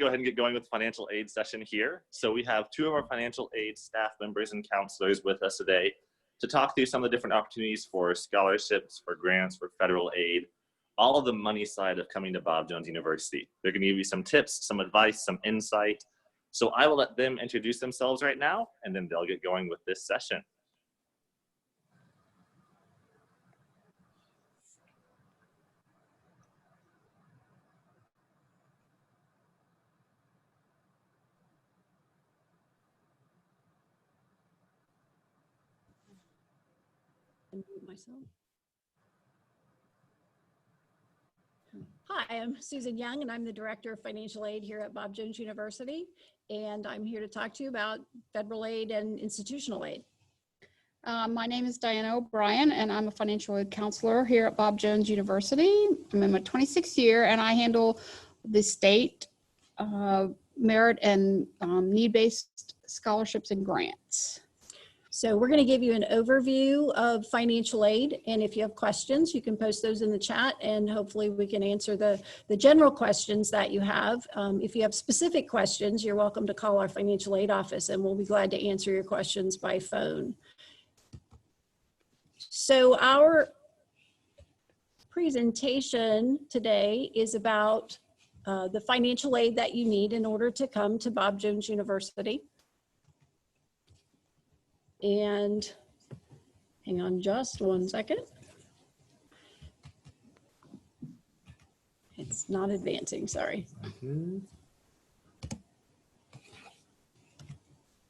Go ahead and get going with the financial aid session here. So we have two of our financial aid staff members and counselors with us today to talk through some of the different opportunities for scholarships, for grants, for federal aid, all of the money side of coming to Bob Jones University. They're going to give you some tips, some advice, some insight. So I will let them introduce themselves right now, and then they'll get going with this session. Unmute myself. Hi, I'm Susan Young, and I'm the Director of Financial Aid here at Bob Jones University, and I'm here to talk to you about federal aid and institutional aid. My name is Diana O'Brien, and I'm a financial aid counselor here at Bob Jones University. I'm in my 26th year, and I handle the state merit and need-based scholarships and grants. So we're going to give you an overview of financial aid, and if you have questions, you can post those in the chat, and hopefully we can answer the general questions that you have. If you have specific questions, you're welcome to call our financial aid office, and we'll be glad to answer your questions by phone. So our presentation today is about the financial aid that you need in order to come to Bob Jones University. And hang on just one second. It's not advancing, sorry.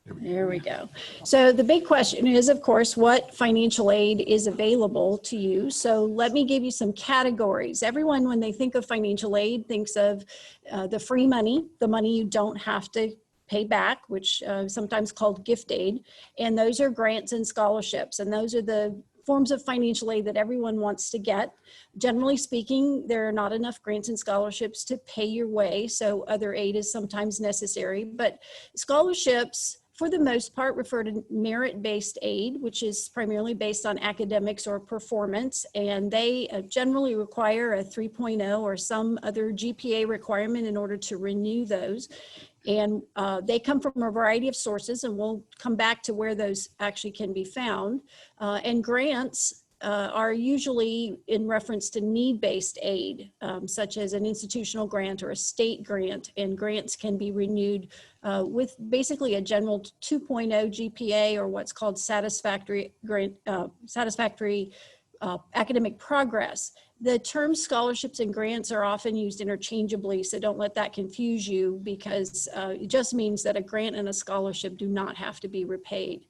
There we go. So the big question is, of course, what financial aid is available to you? So let me give you some categories. Everyone, when they think of financial aid, thinks of the free money, the money you don't have to pay back, which sometimes called gift aid. And those are grants and scholarships. And those are the forms of financial aid that everyone wants to get. Generally speaking, there are not enough grants and scholarships to pay your way. So other aid is sometimes necessary, but scholarships, for the most part, refer to merit-based aid, which is primarily based on academics or performance, and they generally require a 3.0 or some other GPA requirement in order to renew those. And they come from a variety of sources, and we'll come back to where those actually can be found. And grants are usually in reference to need-based aid, such as an institutional grant or a state grant, and grants can be renewed with basically a general 2.0 GPA or what's called satisfactory grant, academic progress. The terms scholarships and grants are often used interchangeably, so don't let that confuse you, because it just means that a grant and a scholarship do not have to be repaid.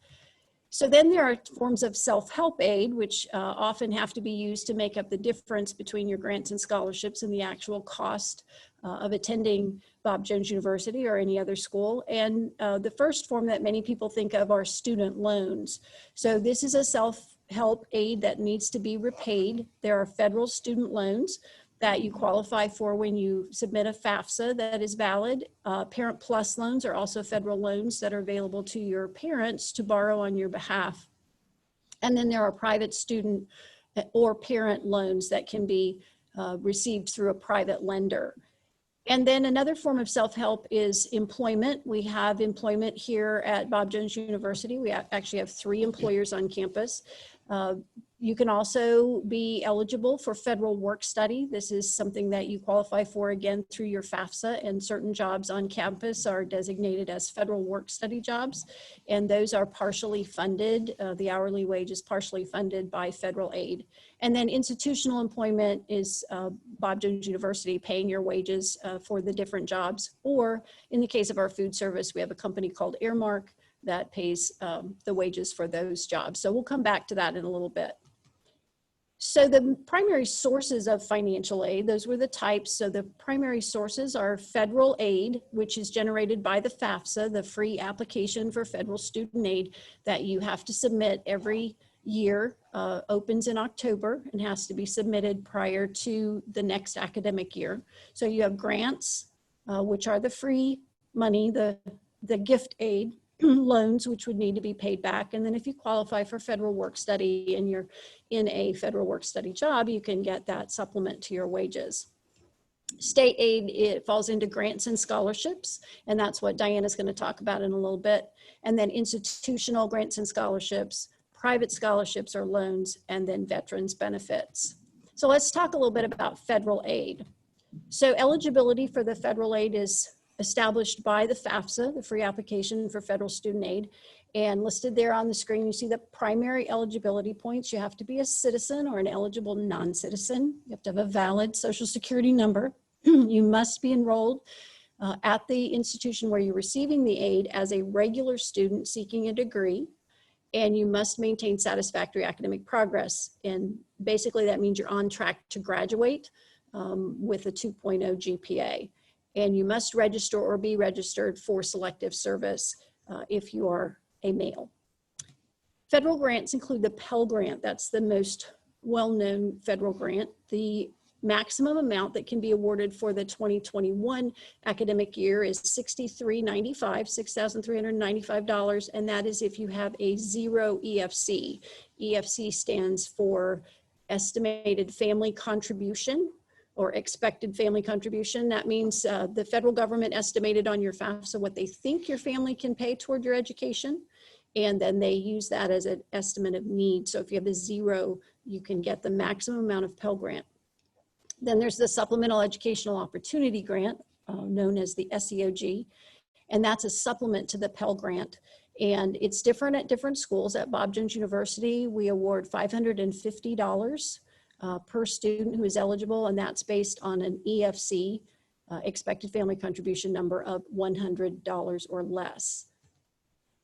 So then there are forms of self-help aid, which often have to be used to make up the difference between your grants and scholarships and the actual cost of attending Bob Jones University or any other school. And the first form that many people think of are student loans. So this is a self-help aid that needs to be repaid. There are federal student loans that you qualify for when you submit a FAFSA that is valid. Parent Plus loans are also federal loans that are available to your parents to borrow on your behalf. And then there are private student or parent loans that can be received through a private lender. And then another form of self-help is employment. We have employment here at Bob Jones University. We actually have 3 employers on campus. You can also be eligible for federal work study. This is something that you qualify for, again, through your FAFSA, and certain jobs on campus are designated as federal work study jobs, and those are partially funded. The hourly wage is partially funded by federal aid. And then institutional employment is Bob Jones University paying your wages for the different jobs, or in the case of our food service, we have a company called Airmark that pays the wages for those jobs. So we'll come back to that in a little bit. So the primary sources of financial aid, those were the types. So the primary sources are federal aid, which is generated by the FAFSA, the free application for federal student aid that you have to submit every year, opens in October and has to be submitted prior to the next academic year. So you have grants, which are the free money, the gift aid, loans, which would need to be paid back. And then if you qualify for federal work study and you're in a federal work study job, you can get that supplement to your wages. State aid, it falls into grants and scholarships, and that's what Diana's going to talk about in a little bit. And then institutional grants and scholarships, private scholarships or loans, and then veterans benefits. So let's talk a little bit about federal aid. So eligibility for the federal aid is established by the FAFSA, the Free Application for Federal Student Aid, and listed there on the screen, you see the primary eligibility points. You have to be a citizen or an eligible non-citizen. You have to have a valid Social Security number. You must be enrolled at the institution where you're receiving the aid as a regular student seeking a degree, and you must maintain satisfactory academic progress. And basically that means you're on track to graduate with a 2.0 GPA. And you must register or be registered for selective service if you are a male. Federal grants include the Pell Grant. That's the most well-known federal grant. The maximum amount that can be awarded for the 2021 academic year is $6,395, and that is if you have a 0 EFC. EFC stands for Estimated Family Contribution or Expected Family Contribution. That means the federal government estimated on your FAFSA what they think your family can pay toward your education, and then they use that as an estimate of need. So if you have a 0, you can get the maximum amount of Pell Grant. Then there's the Supplemental Educational Opportunity Grant, known as the SEOG, and that's a supplement to the Pell Grant. And it's different at different schools. At Bob Jones University, we award $550 per student who is eligible, and that's based on an EFC, expected family contribution number of $100 or less.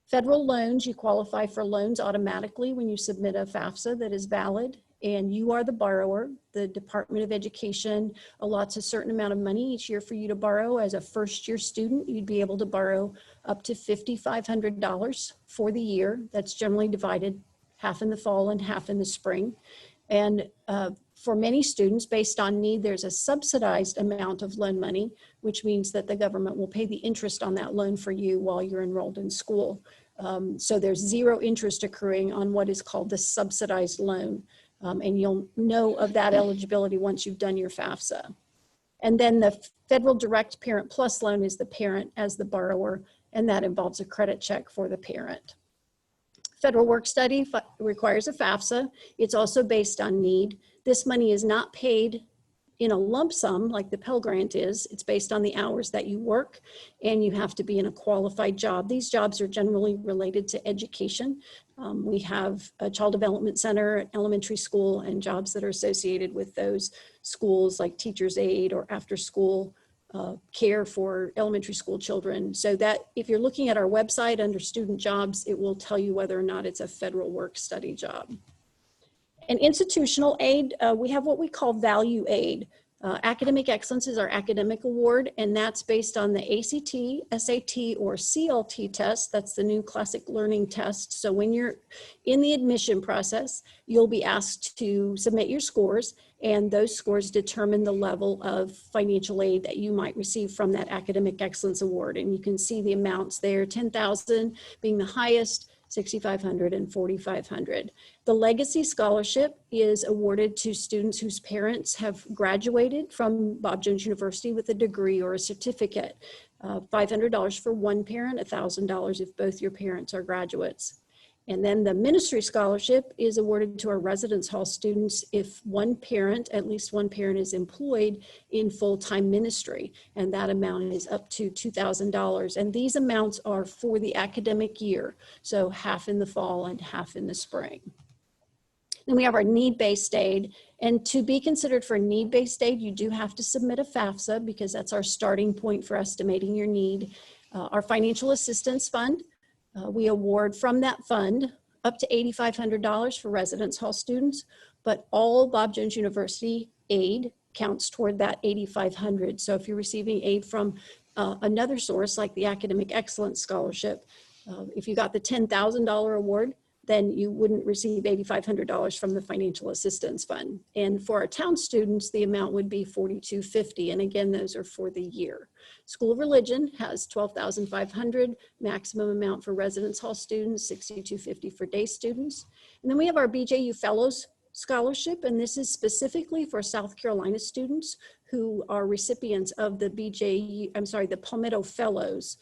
Federal loans, you qualify for loans automatically when you submit a FAFSA that is valid, and you are the borrower. The Department of Education allots a certain amount of money each year for you to borrow. As a first-year student, you'd be able to borrow up to $5,500 for the year. That's generally divided half in the fall and half in the spring. And for many students, based on need, there's a subsidized amount of loan money, which means that the government will pay the interest on that loan for you while you're enrolled in school. So there's 0 interest accruing on what is called the subsidized loan. And you'll know of that eligibility once you've done your FAFSA. And then the Federal Direct Parent Plus loan is the parent as the borrower, and that involves a credit check for the parent. Federal work study requires a FAFSA. It's also based on need. This money is not paid in a lump sum like the Pell Grant is. It's based on the hours that you work, and you have to be in a qualified job. These jobs are generally related to education. We have a child development center, an elementary school, and jobs that are associated with those schools like teacher's aide or after school care for elementary school children. So that if you're looking at our website under student jobs, it will tell you whether or not it's a federal work study job. And institutional aid, we have what we call value aid. Academic Excellence is our academic award, and that's based on the ACT, SAT, or CLT test. That's the new classic learning test. So when you're in the admission process, you'll be asked to submit your scores, and those scores determine the level of financial aid that you might receive from that Academic Excellence Award. And you can see the amounts there, $10,000 being the highest, $6,500 and $4,500. The Legacy Scholarship is awarded to students whose parents have graduated from Bob Jones University with a degree or a certificate. $500 for one parent, $1,000 if both your parents are graduates. And then the Ministry Scholarship is awarded to our residence hall students if one parent, at least one parent, is employed in full-time ministry, and that amount is up to $2,000. And these amounts are for the academic year, so half in the fall and half in the spring. Then we have our need-based aid, and to be considered for need-based aid, you do have to submit a FAFSA because that's our starting point for estimating your need. Our Financial Assistance Fund, we award from that fund up to $8,500 for residence hall students, but all Bob Jones University aid counts toward that $8,500. So if you're receiving aid from another source like the Academic Excellence Scholarship, if you got the $10,000 award, then you wouldn't receive $8,500 from the Financial Assistance Fund. And for our town students, the amount would be $4,250. And again, those are for the year. School of Religion has $12,500, maximum amount for residence hall students, $6,250 for day students. And then we have our BJU Fellows scholarship, and this is specifically for South Carolina students who are recipients of the the Palmetto Fellows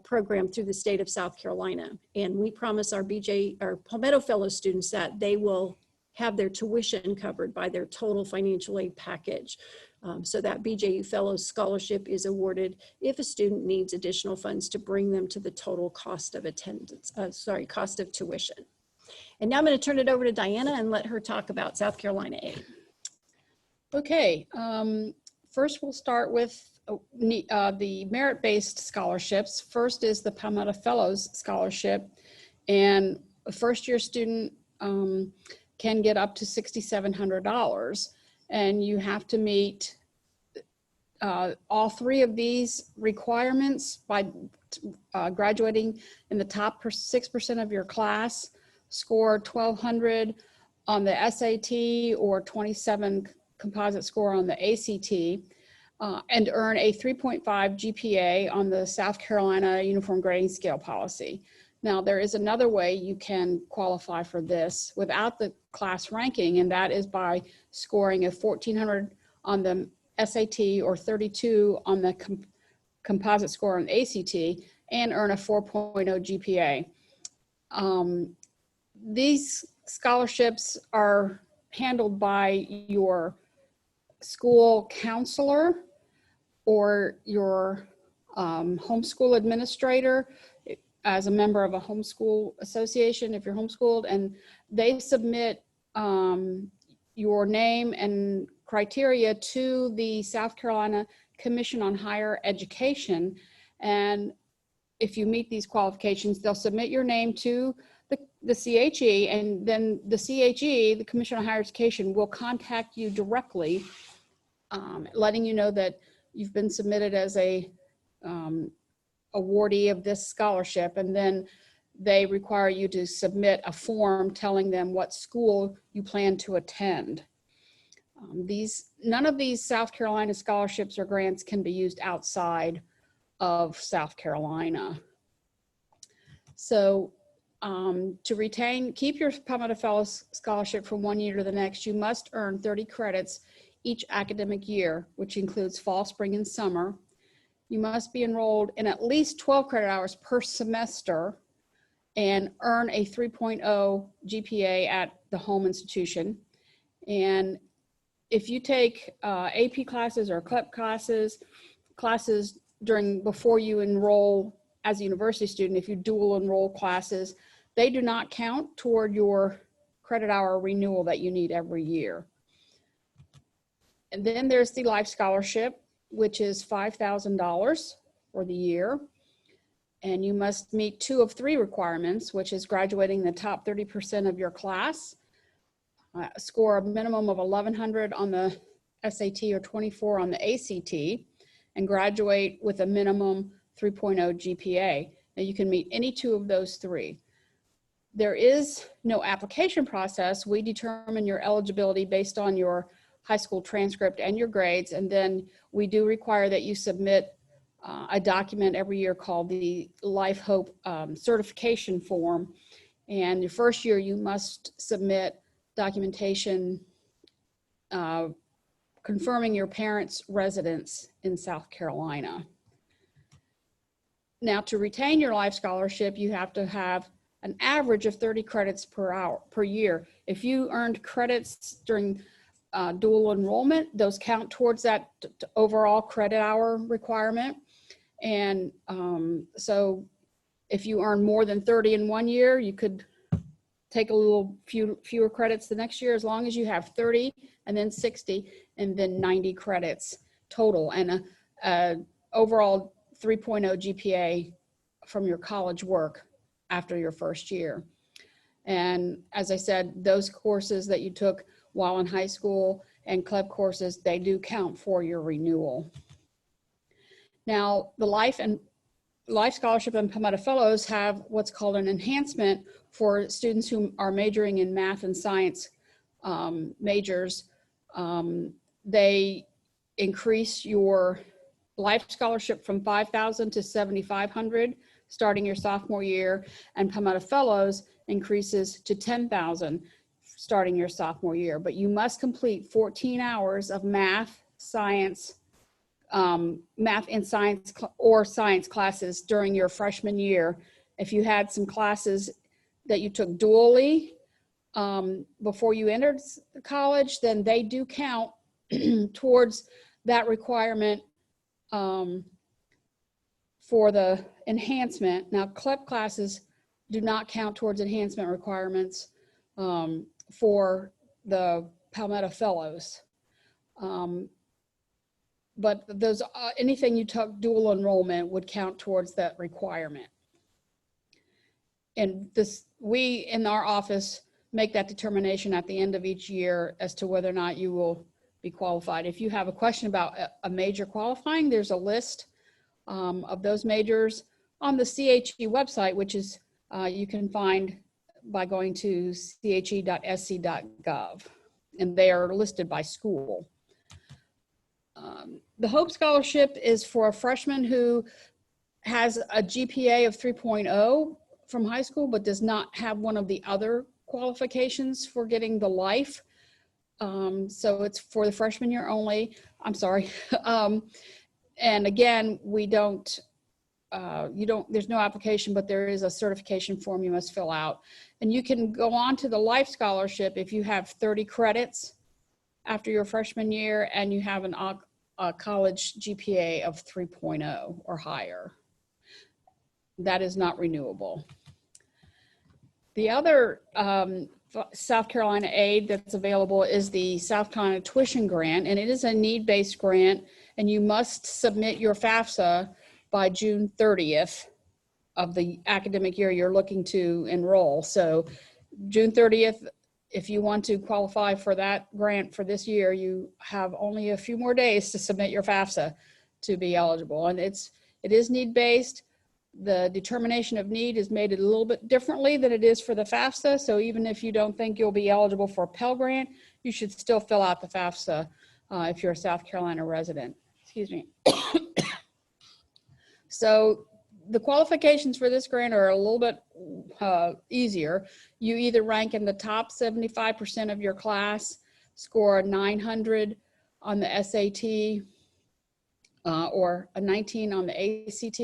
program through the state of South Carolina. And we promise our Palmetto Fellow students that they will have their tuition covered by their total financial aid package. So that BJU Fellows Scholarship is awarded if a student needs additional funds to bring them to the total cost of cost of tuition. And now I'm going to turn it over to Diana and let her talk about South Carolina Aid. Okay, first we'll start with the merit-based scholarships. First is the Palmetto Fellows Scholarship, and a first-year student can get up to $6,700, and you have to meet all three of these requirements by graduating in the top 6% of your class, score 1,200 on the SAT or 27 composite score on the ACT, and earn a 3.5 GPA on the South Carolina Uniform Grading Scale policy. Now, there is another way you can qualify for this without the class ranking, and that is by scoring a 1,400 on the SAT or 32 on the composite score on the ACT and earn a 4.0 GPA. These scholarships are handled by your school counselor or your homeschool administrator as a member of a homeschool association if you're homeschooled, and they submit your name and criteria to the South Carolina Commission on Higher Education. And if you meet these qualifications, they'll submit your name to the CHE, and then the CHE, the Commission on Higher Education, will contact you directly, letting you know that you've been submitted as a awardee of this scholarship, and then they require you to submit a form telling them what school you plan to attend. None of these South Carolina scholarships or grants can be used outside of South Carolina. So to keep your Palmetto Fellows Scholarship from one year to the next, you must earn 30 credits each academic year, which includes fall, spring, and summer. You must be enrolled in at least 12 credit hours per semester and earn a 3.0 GPA at the home institution. And if you take AP classes or CLEP classes before you enroll as a university student, if you dual enroll classes, they do not count toward your credit hour renewal that you need every year. And then there's the Life Scholarship, which is $5,000 for the year. And you must meet 2 of 3 requirements, which is graduating the top 30% of your class, score a minimum of 1,100 on the SAT or 24 on the ACT, and graduate with a minimum 3.0 GPA. Now you can meet any 2 of those 3. There is no application process. We determine your eligibility based on your high school transcript and your grades, and then we do require that you submit a document every year called the Life Hope certification form. And your first year, you must submit documentation confirming your parents' residence in South Carolina. Now, to retain your Life Scholarship, you have to have an average of 30 credits per year. If you earned credits during dual enrollment, those count towards that overall credit hour requirement. And so if you earn more than 30 in one year, you could take a little fewer credits the next year, as long as you have 30 and then 60 and then 90 credits total, and a overall 3.0 GPA from your college work after your first year. And as I said, those courses that you took while in high school and CLEP courses, they do count for your renewal. Now, the Life Scholarship and Palmetto Fellows have what's called an enhancement for students who are majoring in math and science majors. They increase your Life Scholarship from $5,000 to $7,500 starting your sophomore year, and Palmetto Fellows increases to $10,000 starting your sophomore year, but you must complete 14 hours of math, science, math and science or science classes during your freshman year. If you had some classes that you took dually before you entered college, then they do count towards that requirement for the enhancement. Now, CLEP classes do not count towards enhancement requirements for the Palmetto Fellows. But those anything you took dual enrollment would count towards that requirement. And this, we in our office make that determination at the end of each year as to whether or not you will be qualified. If you have a question about a major qualifying, there's a list of those majors on the CHE website, which is you can find by going to che.sc.gov, and they are listed by school. The Hope Scholarship is for a freshman who has a GPA of 3.0 from high school, but does not have one of the other qualifications for getting the life. So it's for the freshman year only. I'm sorry. And again, we don't, there's no application, but there is a certification form you must fill out. And you can go on to the Life Scholarship if you have 30 credits after your freshman year and you have a college GPA of 3.0 or higher. That is not renewable. The other South Carolina aid that's available is the South Carolina Tuition Grant, and it is a need-based grant, and you must submit your FAFSA by June 30th of the academic year you're looking to enroll. So June 30th, if you want to qualify for that grant for this year, you have only a few more days to submit your FAFSA to be eligible. And it is need-based. The determination of need is made a little bit differently than it is for the FAFSA. So even if you don't think you'll be eligible for a Pell Grant, you should still fill out the FAFSA if you're a South Carolina resident. Excuse me. So the qualifications for this grant are a little bit easier. You either rank in the top 75% of your class, score a 900 on the SAT, or a 19 on the ACT.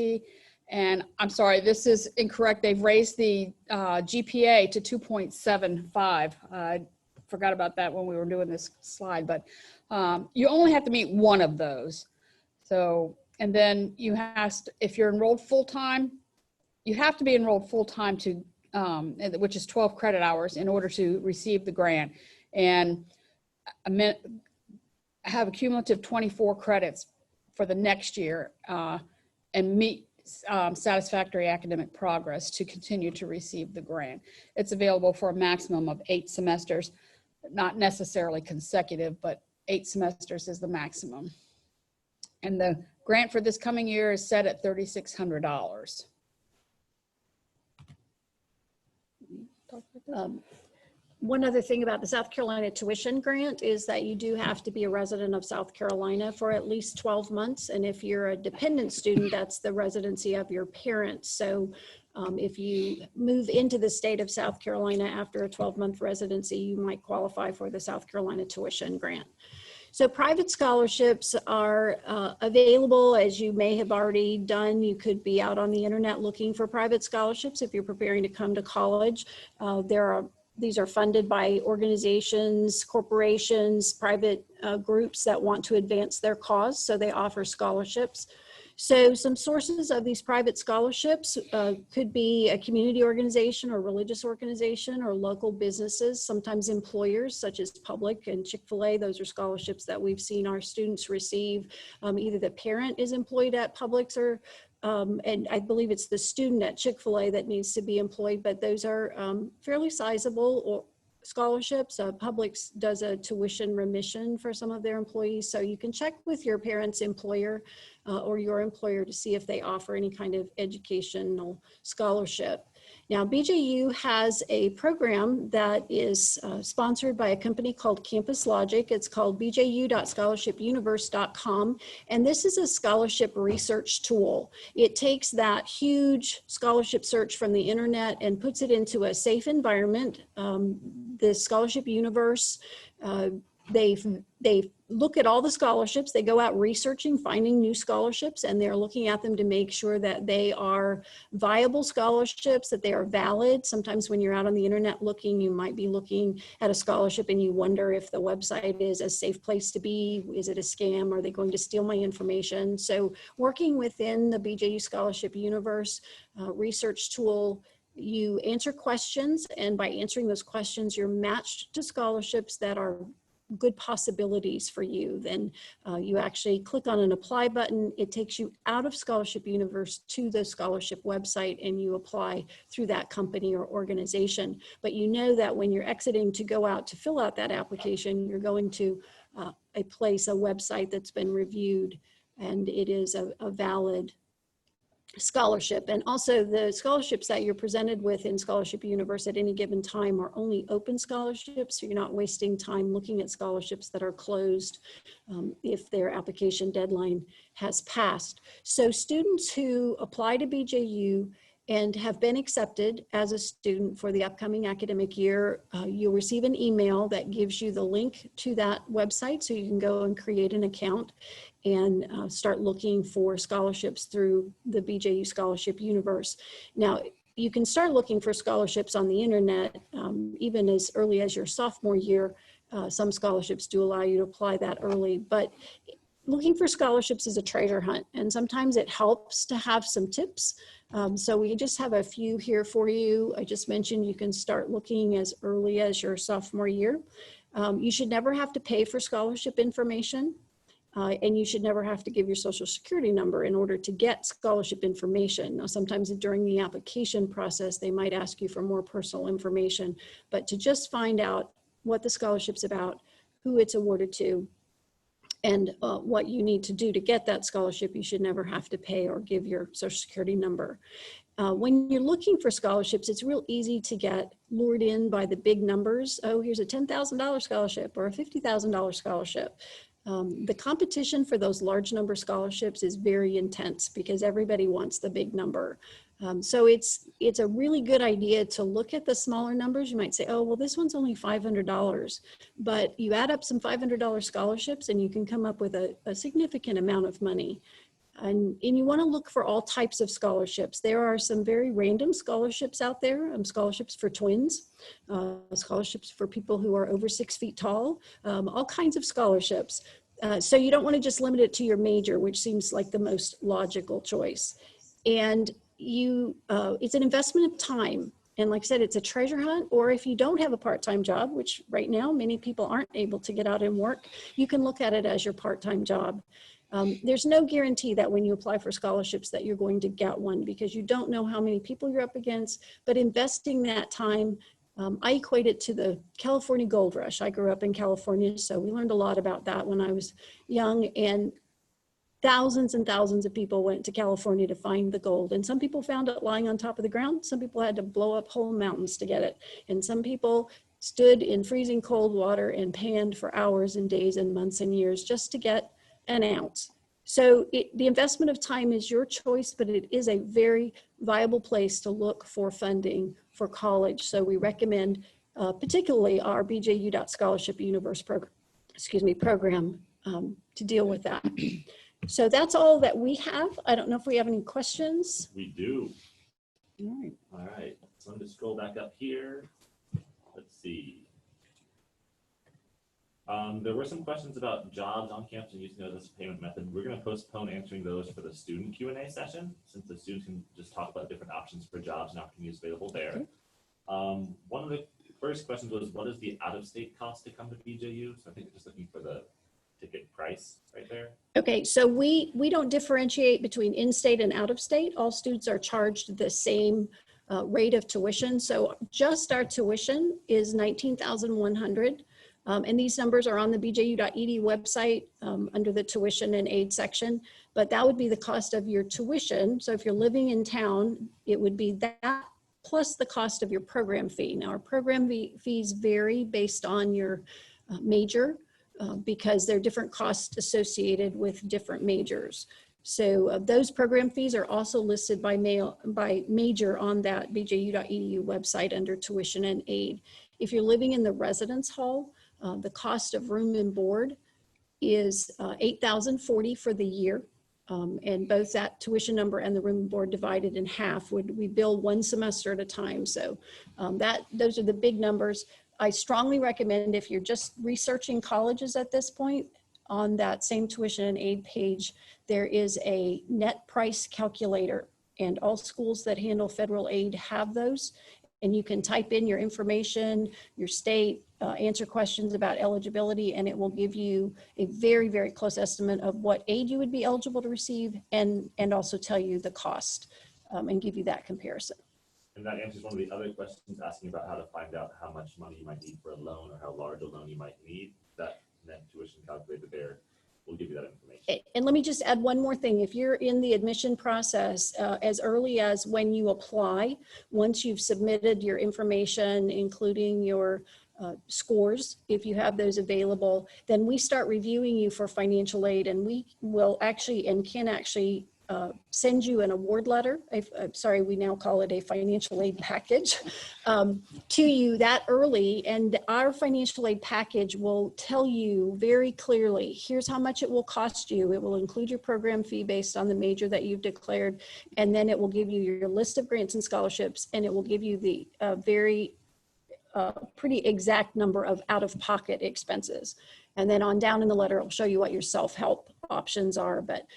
And I'm sorry, this is incorrect. They've raised the GPA to 2.75. I forgot about that when we were doing this slide, but you only have to meet one of those. So, and then you have to, if you're enrolled full-time, you have to be enrolled full-time to, which is 12 credit hours in order to receive the grant. And have a cumulative 24 credits for the next year and meet satisfactory academic progress to continue to receive the grant. It's available for a maximum of 8 semesters, not necessarily consecutive, but 8 semesters is the maximum. And the grant for this coming year is set at $3,600. One other thing about the South Carolina Tuition Grant is that you do have to be a resident of South Carolina for at least 12 months. And if you're a dependent student, that's the residency of your parents. So if you move into the state of South Carolina after a 12-month residency, you might qualify for the South Carolina Tuition Grant. So private scholarships are available, as you may have already done. You could be out on the internet looking for private scholarships if you're preparing to come to college. These are funded by organizations, corporations, private groups that want to advance their cause, so they offer scholarships. So some sources of these private scholarships could be a community organization or religious organization or local businesses, sometimes employers such as Public and Chick-fil-A. Those are scholarships that we've seen our students receive. Either the parent is employed at Publix or and I believe it's the student at Chick-fil-A that needs to be employed, but those are fairly sizable scholarships. Publix does a tuition remission for some of their employees. So you can check with your parent's employer or your employer to see if they offer any kind of educational scholarship. Now, BJU has a program that is sponsored by a company called Campus Logic. It's called bju.scholarshipuniverse.com, and this is a scholarship research tool. It takes that huge scholarship search from the internet and puts it into a safe environment. The Scholarship Universe, they look at all the scholarships. They go out researching, finding new scholarships, and they're looking at them to make sure that they are viable scholarships, that they are valid. Sometimes when you're out on the internet looking, you might be looking at a scholarship and you wonder if the website is a safe place to be. Is it a scam? Are they going to steal my information? So working within the BJU Scholarship Universe research tool, you answer questions, and by answering those questions, you're matched to scholarships that are good possibilities for you. Then you actually click on an apply button. It takes you out of Scholarship Universe to the scholarship website, and you apply through that company or organization. But you know that when you're exiting to go out to fill out that application, you're going to a website that's been reviewed, and it is a valid scholarship. And also the scholarships that you're presented with in Scholarship Universe at any given time are only open scholarships, so you're not wasting time looking at scholarships that are closed if their application deadline has passed. So students who apply to BJU and have been accepted as a student for the upcoming academic year, you'll receive an email that gives you the link to that website so you can go and create an account and start looking for scholarships through the BJU Scholarship Universe. Now, you can start looking for scholarships on the internet even as early as your sophomore year. Some scholarships do allow you to apply that early, but looking for scholarships is a treasure hunt, and sometimes it helps to have some tips. So we just have a few here for you. I just mentioned you can start looking as early as your sophomore year. You should never have to pay for scholarship information. And you should never have to give your social security number in order to get scholarship information. Now, sometimes during the application process, they might ask you for more personal information, but to just find out what the scholarship's about, who it's awarded to, and what you need to do to get that scholarship, you should never have to pay or give your social security number. When you're looking for scholarships, it's real easy to get lured in by the big numbers. Oh, here's a $10,000 scholarship or a $50,000 scholarship. The competition for those large number scholarships is very intense because everybody wants the big number. So it's a really good idea to look at the smaller numbers. You might say, oh, well, this one's only $500, but you add up some $500 scholarships and you can come up with a significant amount of money. And you want to look for all types of scholarships. There are some very random scholarships out there, scholarships for twins, scholarships for people who are over 6 feet tall, all kinds of scholarships. So you don't want to just limit it to your major, which seems like the most logical choice. And it's an investment of time. And like I said, it's a treasure hunt, or if you don't have a part-time job, which right now many people aren't able to get out and work, you can look at it as your part-time job. There's no guarantee that when you apply for scholarships that you're going to get one because you don't know how many people you're up against, but investing that time, I equate it to the California gold rush. I grew up in California, so we learned a lot about that when I was young, and thousands and thousands of people went to California to find the gold. And some people found it lying on top of the ground. Some people had to blow up whole mountains to get it. And some people stood in freezing cold water and panned for hours and days and months and years just to get an ounce. So the investment of time is your choice, but it is a very viable place to look for funding for college. So we recommend particularly our BJU.scholarshipuniverse program to deal with that. So that's all that we have. I don't know if we have any questions. We do. All right. All right. So I'm going to scroll back up here. Let's see. There were some questions about jobs on campus and using those as a payment method. We're going to postpone answering those for the student Q&A session, since the students can just talk about different options for jobs and opportunities available there. Okay. One of the first questions was, what is the out-of-state cost to come to BJU? So I think we're just looking for the ticket price right there. Okay, so we don't differentiate between in-state and out-of-state. All students are charged the same rate of tuition. So just our tuition is $19,100. And these numbers are on the bju.edu website under the tuition and aid section, but that would be the cost of your tuition. So if you're living in town, it would be that plus the cost of your program fee. Now, our program fees vary based on your major because there are different costs associated with different majors. So those program fees are also listed by major on that bju.edu website under tuition and aid. If you're living in the residence hall, the cost of room and board is $8,040 for the year. And both that tuition number and the room and board divided in half we bill one semester at a time. So those are the big numbers. I strongly recommend, if you're just researching colleges at this point, on that same tuition and aid page, there is a net price calculator, and all schools that handle federal aid have those. And you can type in your information, your state, answer questions about eligibility, and it will give you a very, very close estimate of what aid you would be eligible to receive, and also tell you the cost and give you that comparison. And that answers one of the other questions asking about how to find out how much money you might need for a loan or how large a loan you might need. That net tuition calculator there will give you that information. And let me just add one more thing. If you're in the admission process, as early as when you apply, once you've submitted your information, including your scores, if you have those available, then we start reviewing you for financial aid, and we will actually and can actually send you an award letter. Sorry, we now call it a financial aid package to you that early. And our financial aid package will tell you very clearly, here's how much it will cost you. It will include your program fee based on the major that you've declared. And then it will give you your list of grants and scholarships, and it will give you the pretty exact number of out-of-pocket expenses. And then on down in the letter, it'll show you what your self-help options are. But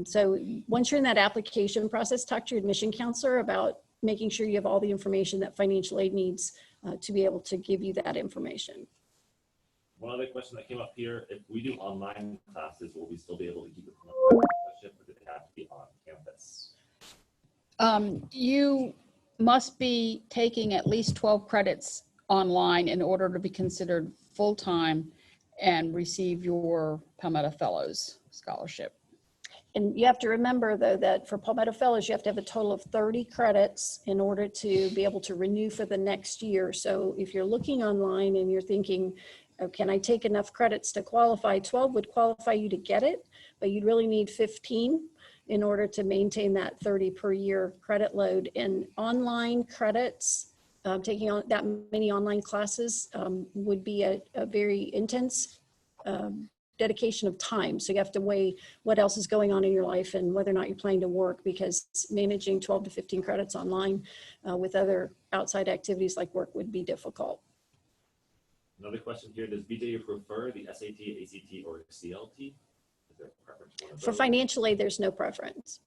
so once you're in that application process, talk to your admission counselor about making sure you have all the information that financial aid needs to be able to give you that information. One other question that came up here: if we do online classes, will we still be able to keep it on scholarship, or do they have to be on campus? You must be taking at least 12 credits online in order to be considered full-time and receive your Palmetto Fellows scholarship. And you have to remember, though, that for Palmetto Fellows, you have to have a total of 30 credits in order to be able to renew for the next year. So if you're looking online and you're thinking, oh, can I take enough credits to qualify? 12 would qualify you to get it, but you'd really need 15 in order to maintain that 30 per year credit load. And online credits, taking on that many online classes would be a very intense dedication of time. So you have to weigh what else is going on in your life and whether or not you're planning to work, because managing 12 to 15 credits online with other outside activities like work would be difficult. Another question here: does BJU prefer the SAT, ACT, or CLT? Is there a preference for financial aid? There's no preference.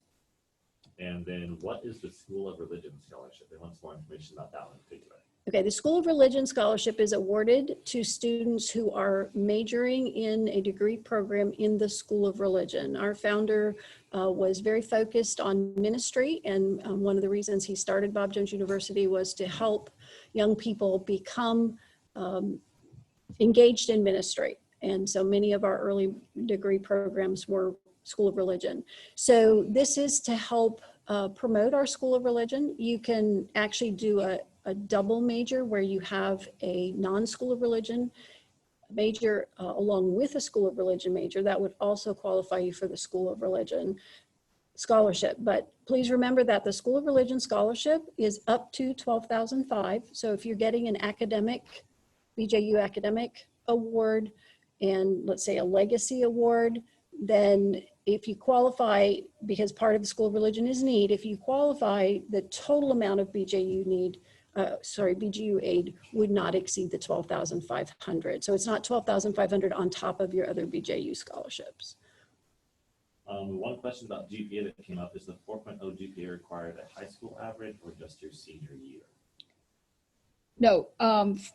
And then what is the School of Religion Scholarship? They want some more information about that one in particular. Okay, the School of Religion Scholarship is awarded to students who are majoring in a degree program in the School of Religion. Our founder was very focused on ministry, and one of the reasons he started Bob Jones University was to help young people become engaged in ministry. And so many of our early degree programs were School of Religion. So this is to help promote our School of Religion. You can actually do a double major where you have a non-School of Religion major along with a School of Religion major. That would also qualify you for the School of Religion scholarship. But please remember that the School of Religion scholarship is up to $12,500. So if you're getting an academic, BJU academic award, and let's say a legacy award, then if you qualify, because part of the School of Religion is need, if you qualify, the total amount of BJU aid would not exceed the $12,500. So it's not $12,500 on top of your other BJU scholarships. One question about GPA that came up: is the 4.0 GPA required at high school average or just your senior year? No,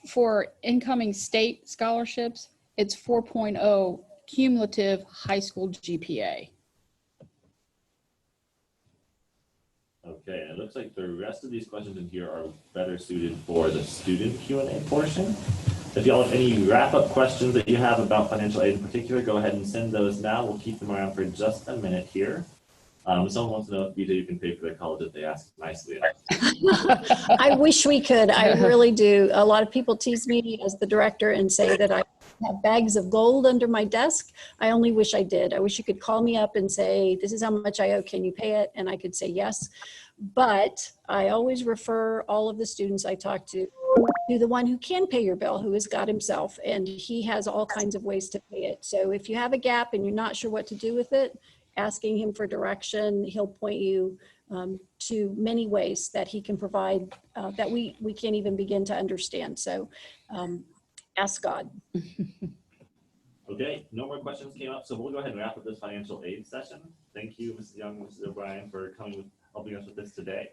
for incoming state scholarships, it's 4.0 cumulative high school GPA. Okay, and it looks like the rest of these questions in here are better suited for the student Q&A portion. If y'all have any wrap-up questions that you have about financial aid in particular, go ahead and send those now. We'll keep them around for just a minute here. Someone wants to know if BJU can pay for their college if they ask nicely enough. I wish we could. I really do. A lot of people tease me as the director and say that I have bags of gold under my desk. I only wish I did. I wish you could call me up and say, this is how much I owe. Can you pay it? And I could say yes. But I always refer all of the students I talk to the one who can pay your bill, who has got himself, and he has all kinds of ways to pay it. So if you have a gap and you're not sure what to do with it, asking him for direction, he'll point you to many ways that he can provide that we can't even begin to understand. So ask God. Okay, no more questions came up, so we'll go ahead and wrap up this financial aid session. Thank you, Mrs. Young and Mrs. O'Brien, for helping us with this today.